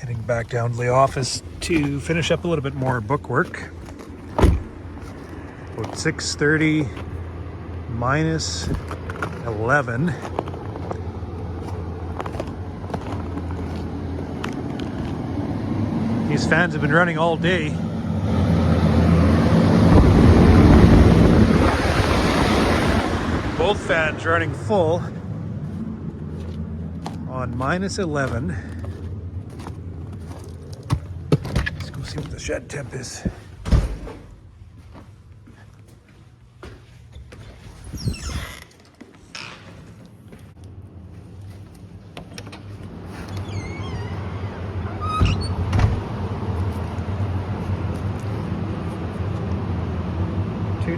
Heading back down to the office to finish up a little bit more book work. About 6:30 minus 11. These fans have been running all day. Both fans running full on minus 11. Let's go see what the shed temp is.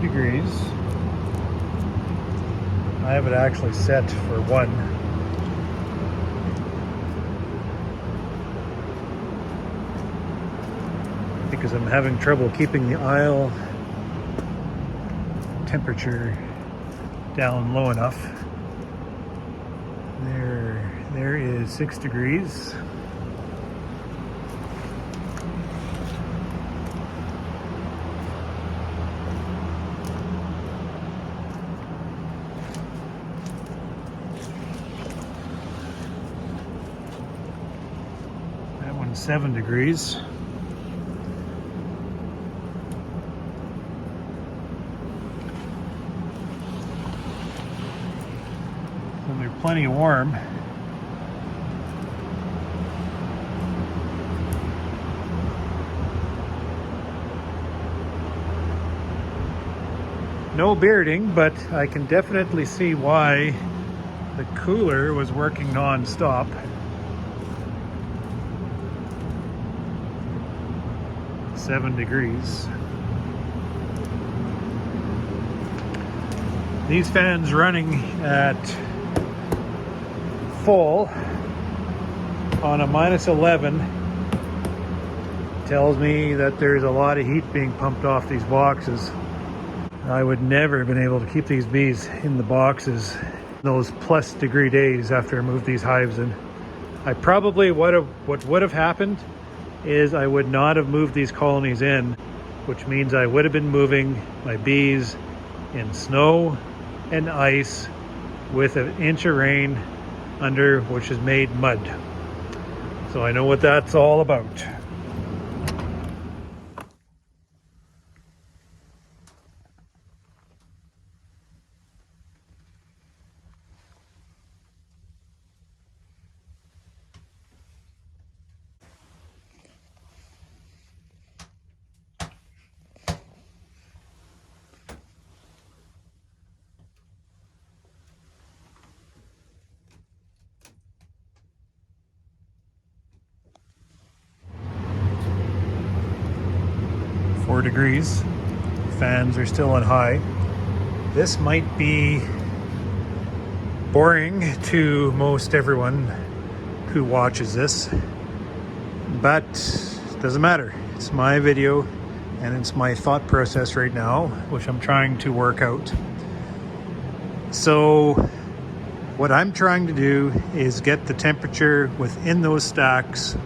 Degrees. I have it actually set for 1. Because I'm having trouble keeping the aisle temperature down low enough. There is 6 degrees. That one's 7 degrees. And they're plenty warm. No bearding, but I can definitely see why the cooler was working non-stop. Seven degrees. These fans running at full on a minus 11 tells me that there's a lot of heat being pumped off these boxes. I would never have been able to keep these bees in the boxes those plus degree days after I moved these hives in. I probably what would have happened is I would not have moved these colonies in, which means I would have been moving my bees in snow and ice with an inch of rain under, which is made mud. So I know what that's all about. Four degrees. Fans are still on high. This might be boring to most everyone who watches this, but it doesn't matter. It's my video and it's my thought process right now, which I'm trying to work out. So what I'm trying to do is get the temperature within those stacks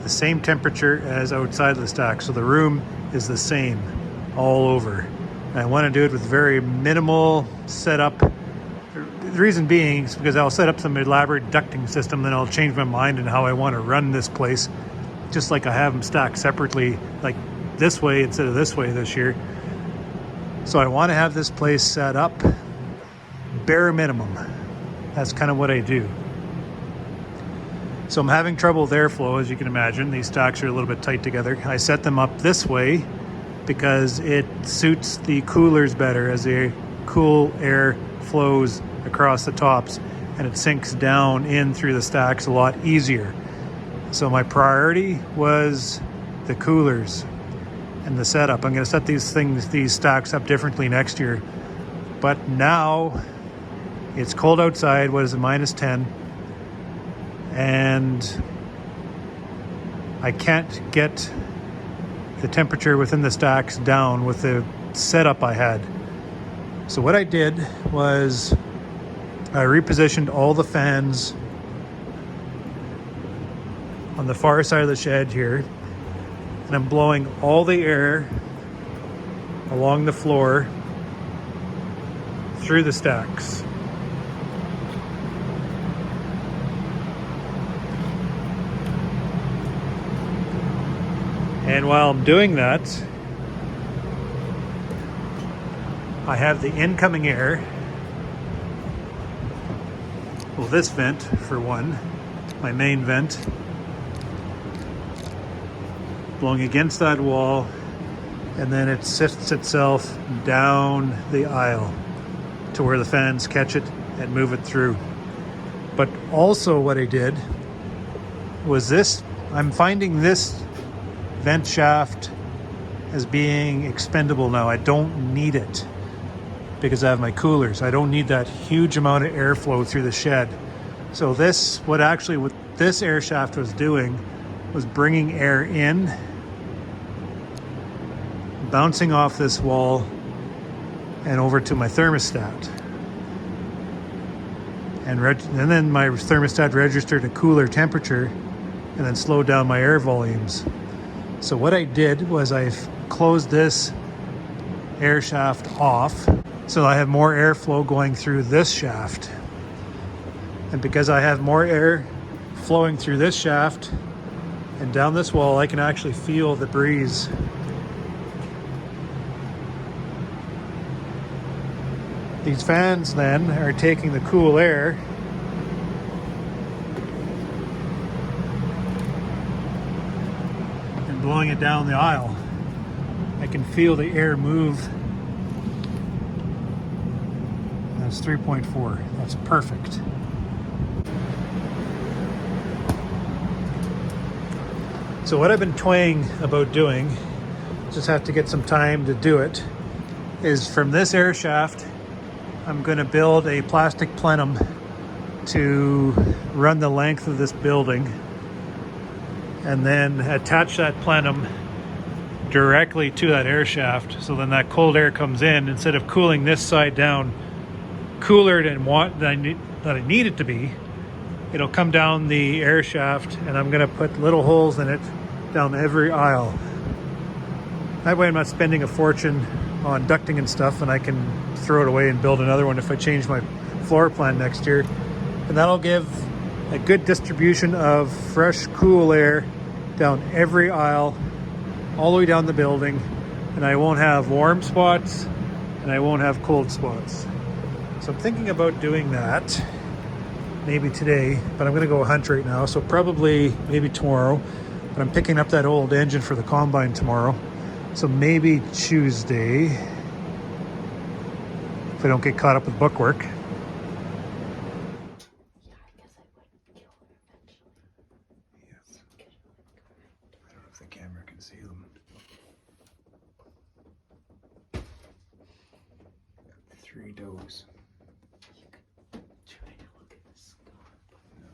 the same temperature as outside of the stack, so the room is the same all over. And I want to do it with very minimal setup. The reason being is because I'll set up some elaborate ducting system, then I'll change my mind in how I want to run this place, just like I have them stacked separately, like this way instead of this way this year. So I want to have this place set up bare minimum. That's kind of what I do. So I'm having trouble with airflow, as you can imagine. These stacks are a little bit tight together. I set them up this way because it suits the coolers better as the cool air flows across the tops and it sinks down in through the stacks a lot easier. So my priority was the coolers and the setup. I'm going to set these stacks up differently next year. But now it's cold outside. What is it, minus 10? And I can't get the temperature within the stacks down with the setup I had. So what I did was I repositioned all the fans on the far side of the shed here, and I'm blowing all the air along the floor through the stacks. And while I'm doing that, I have the incoming air. Well, this vent for one, my main vent, blowing against that wall, and then it sifts itself down the aisle to where the fans catch it and move it through. But also what I did was this, I'm finding this vent shaft as being expendable now. I don't need it because I have my coolers. I don't need that huge amount of airflow through the shed. So this, what this air shaft was doing was bringing air in, bouncing off this wall and over to my thermostat. And then my thermostat registered a cooler temperature and then slowed down my air volumes. So what I did was I closed this air shaft off so I have more airflow going through this shaft. And because I have more air flowing through this shaft and down this wall, I can actually feel the breeze. These fans then are taking the cool air and blowing it down the aisle. I can feel the air move. That's 3.4. That's perfect. So what I've been toying about doing, just have to get some time to do it, is from this air shaft, I'm going to build a plastic plenum to run the length of this building and then attach that plenum directly to that air shaft. So then that cold air comes in, instead of cooling this side down cooler than that I need it to be, it'll come down the air shaft, and I'm going to put little holes in it down every aisle. That way I'm not spending a fortune on ducting and stuff, and I can throw it away and build another one if I change my floor plan next year. And that'll give a good distribution of fresh, cool air down every aisle, all the way down the building, and I won't have warm spots and I won't have cold spots. So I'm thinking about doing that maybe today, but I'm going to go hunt right now, so probably maybe tomorrow. But I'm picking up that old engine for the combine tomorrow, so maybe Tuesday if I don't get caught up with bookwork. Yes. I don't know if the camera can see them. 3 does. Try to look at the scar. No.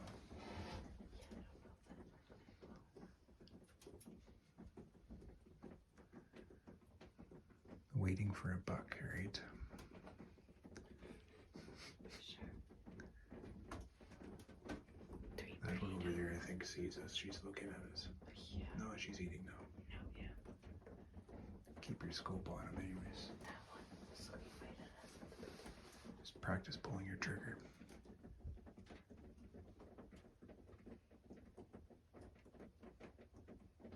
Waiting for a buck, right? That one over there, I think, sees us. She's looking at us. Yeah. No, she's eating now. No, yeah. Keep your scope on him anyways. That one was looking right at us. Just practice pulling your trigger.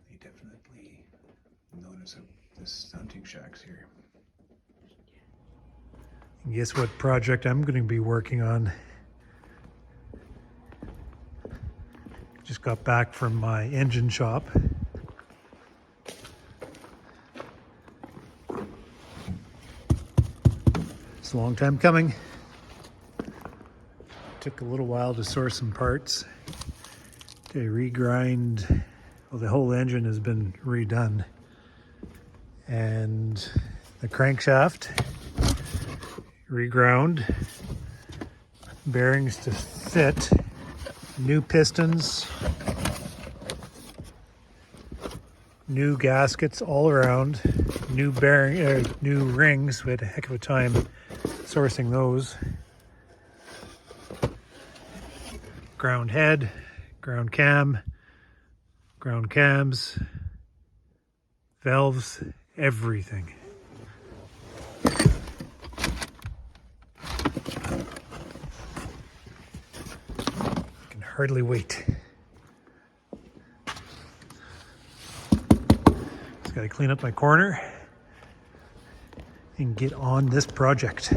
They definitely notice this hunting shack's here. And guess what project I'm going to be working on? Just got back from my engine shop. It's a long time coming. Took a little while to source some parts to regrind. Well, the whole engine has been redone. And the crankshaft reground, bearings to fit, new pistons, new gaskets all around, new new rings. We had a heck of a time sourcing those. Ground head, ground cam, Ground cams, valves, everything. I can hardly wait. Just gotta clean up my corner and get on this project.